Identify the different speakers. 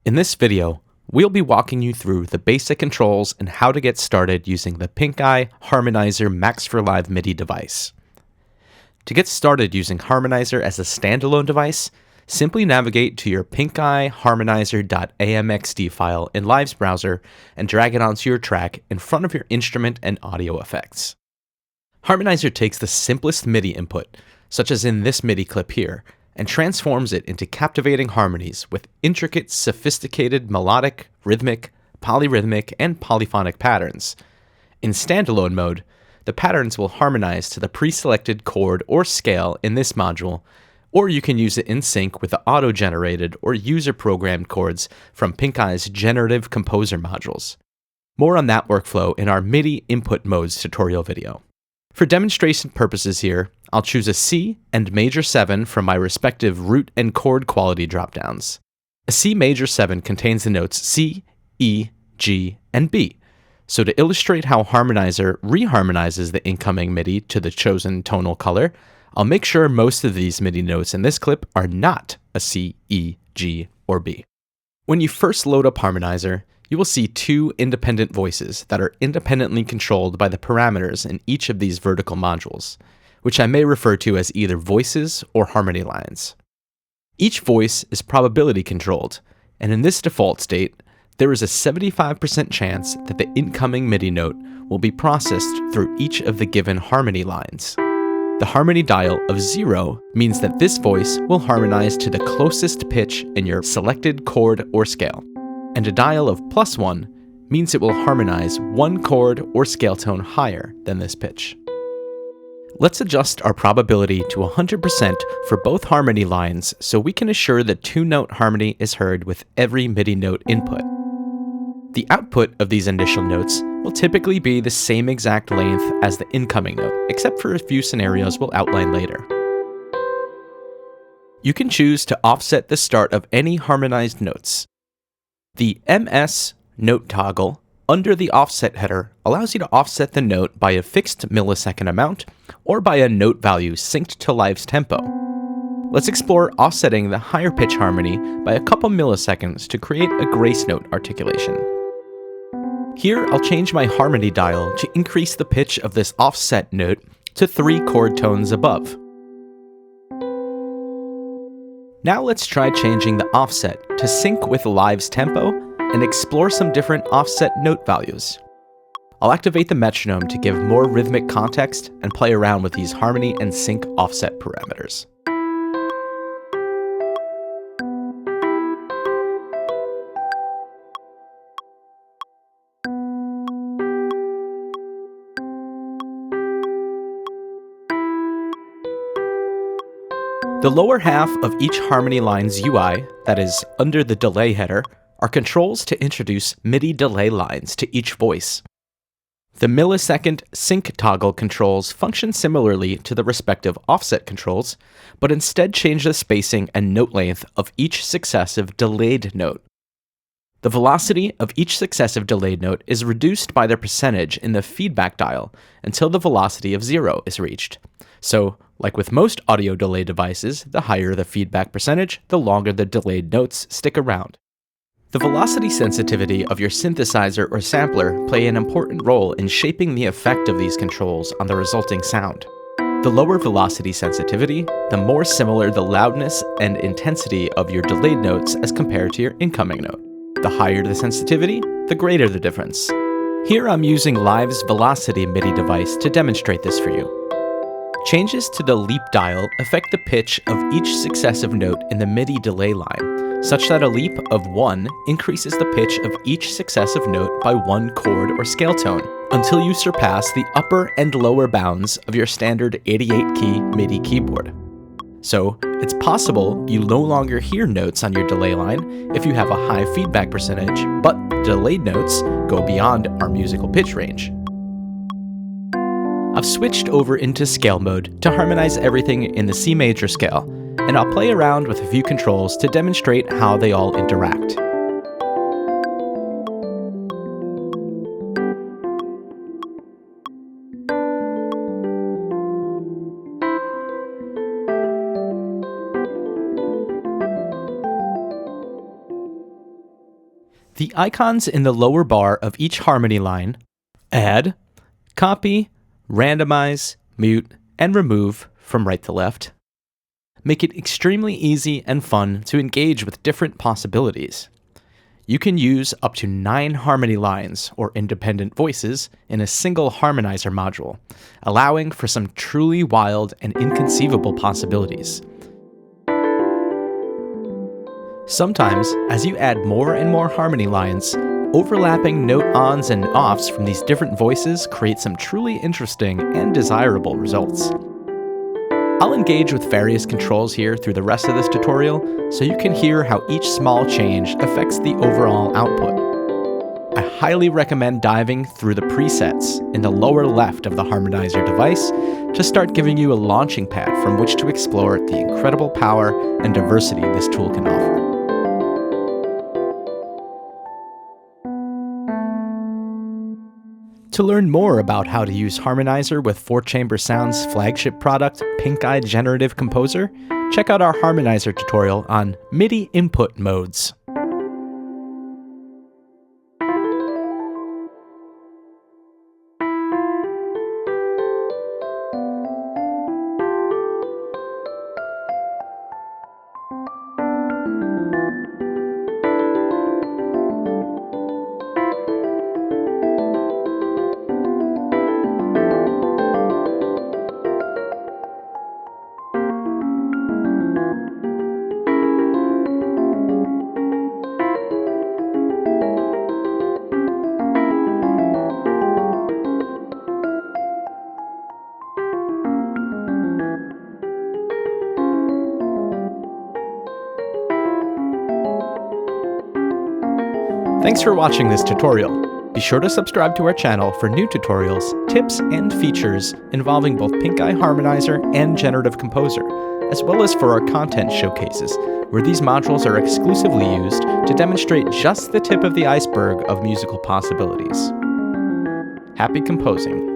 Speaker 1: In this video, we'll be walking you through the basic controls and how to get started using the PinkAI HarmonAIzer MaxforLive MIDI device. To get started using HarmonAIzer as a standalone device, simply navigate to your PinkAI HarmonAIzer.amxd file in Live's browser and drag it onto your track in front of your instrument and audio effects. HarmonAIzer takes the simplest MIDI input, such as in this MIDI clip here, and transforms it into captivating harmonies with intricate, sophisticated melodic, rhythmic, polyrhythmic, and polyphonic patterns. In standalone mode, the patterns will harmonize to the pre-selected chord or scale in this module, or you can use it in sync with the auto-generated or user-programmed chords from PinkAI's generative composer modules. More on that workflow in our MIDI input modes tutorial video. For demonstration purposes here, I'll choose a C and major 7 from my respective root and chord quality dropdowns. A C major 7 contains the notes C, E, G, and B. So to illustrate how HarmonAIzer reharmonizes the incoming MIDI to the chosen tonal color, I'll make sure most of these MIDI notes in this clip are not a C, E, G, or B. When you first load up HarmonAIzer, you will see two independent voices that are independently controlled by the parameters in each of these vertical modules, which I may refer to as either voices or harmony lines. Each voice is probability controlled, and in this default state, there is a 75% chance that the incoming MIDI note will be processed through each of the given harmony lines. The harmony dial of 0 means that this voice will harmonize to the closest pitch in your selected chord or scale, and a dial of +1 means it will harmonize one chord or scale tone higher than this pitch. Let's adjust our probability to 100% for both harmony lines so we can assure that two-note harmony is heard with every MIDI note input. The output of these initial notes will typically be the same exact length as the incoming note, except for a few scenarios we'll outline later. You can choose to offset the start of any harmonized notes. The MS note toggle under the offset header allows you to offset the note by a fixed millisecond amount or by a note value synced to Live's tempo. Let's explore offsetting the higher pitch harmony by a couple milliseconds to create a grace note articulation. Here, I'll change my harmony dial to increase the pitch of this offset note to 3 chord tones above. Now let's try changing the offset to sync with Live's tempo and explore some different offset note values. I'll activate the metronome to give more rhythmic context and play around with these harmony and sync offset parameters. The lower half of each harmony line's UI, that is, under the delay header, are controls to introduce MIDI delay lines to each voice. The millisecond sync toggle controls function similarly to the respective offset controls, but instead change the spacing and note length of each successive delayed note. The velocity of each successive delayed note is reduced by their percentage in the feedback dial until the velocity of 0 is reached. So, like with most audio delay devices, the higher the feedback percentage, the longer the delayed notes stick around. The velocity sensitivity of your synthesizer or sampler play an important role in shaping the effect of these controls on the resulting sound. The lower velocity sensitivity, the more similar the loudness and intensity of your delayed notes as compared to your incoming note. The higher the sensitivity, the greater the difference. Here I'm using Live's Velocity MIDI device to demonstrate this for you. Changes to the leap dial affect the pitch of each successive note in the MIDI delay line, such that a leap of 1 increases the pitch of each successive note by 1 chord or scale tone, until you surpass the upper and lower bounds of your standard 88-key MIDI keyboard. So, it's possible you no longer hear notes on your delay line if you have a high feedback percentage, but the delayed notes go beyond our musical pitch range. I've switched over into scale mode to harmonize everything in the C major scale, and I'll play around with a few controls to demonstrate how they all interact. The icons in the lower bar of each harmony line, add, copy, randomize, mute, and remove from right to left, make it extremely easy and fun to engage with different possibilities. You can use up to 9 harmony lines or independent voices in a single harmonizer module, allowing for some truly wild and inconceivable possibilities. Sometimes, as you add more and more harmony lines, overlapping note ons and offs from these different voices create some truly interesting and desirable results. I'll engage with various controls here through the rest of this tutorial so you can hear how each small change affects the overall output. I highly recommend diving through the presets in the lower left of the harmonizer device to start giving you a launching pad from which to explore the incredible power and diversity this tool can offer. To learn more about how to use Harmonizer with 4Chamber Sound's flagship product, PinkAI Generative Composer, check out our Harmonizer tutorial on MIDI input modes. Thanks for watching this tutorial. Be sure to subscribe to our channel for new tutorials, tips, and features involving both PinkAI HarmonAIzer and Generative Composer, as well as for our content showcases, where these modules are exclusively used to demonstrate just the tip of the iceberg of musical possibilities. Happy composing!